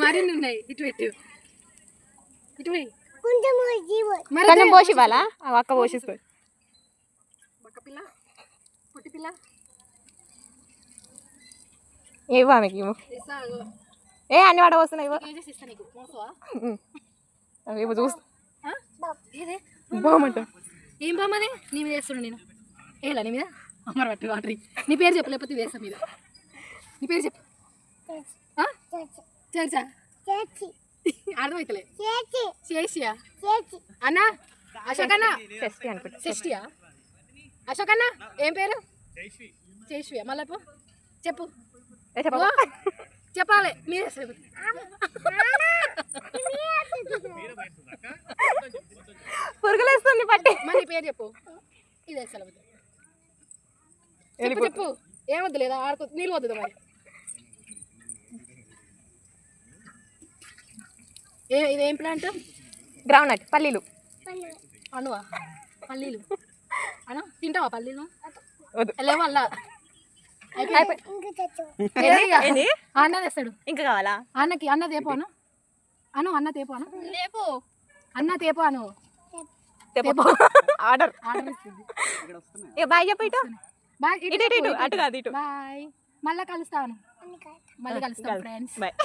మరిన్ని ఉన్నాయి. ఇటు పెట్టు, ఇటు పోయి కొంచెం పోసి ఇవ్వాలా? అక్క పోషిస్తుంది. బక్క పిల్ల, పొట్టి పిల్ల ఏవో ఆమెకి ఏ అన్ని వాడ వస్తున్నాయి. ఏమో చూస్తా బాగుంట. ఏం బామ్మది నీ మీద వేస్తున్నా నేను. ఏలా నీ మీద అమ్మరు పట్టు వాటరీ. నీ పేరు చెప్పు, లేకపోతే వేస్తా మీద. నీ పేరు చెప్పు. చేర్చా అర్థమవుతలే. చేసియా అన్నా? అశోక్ అన్న షష్ఠియా? అశోక్ అన్న ఏం పేరు? చేసియా? మళ్ళీ చెప్పు చెప్పాలి. మీరే పురుగులేస్తుంది పట్టి. మళ్ళీ పేరు చెప్పు. ఇదే చెప్పు చెప్పు. ఏమొద్దు లేదా ఆడుకో, నీళ్ళు వద్దు మరి. ఇదేం ప్లాంట్? Ground nut. పల్లీలు. అనువా? పల్లీలు అను తింటావా? పల్లీలు లేవు అల్లా. అన్న తెస్తాడు. ఇంకా కావాలా అన్నకి? అన్న తేపు అను. అన్న తేపు అను. లేపు అన్న తేపు అను. ఆర్డర్ ఇస్తుంది. బాయ్ చెప్పు. ఇటు బాయ్. ఇటు అటు కాదు ఇటు. బాయ్. మళ్ళీ కలుస్తాను. మళ్ళీ కలుస్తాను ఫ్రెండ్స్. బాయ్.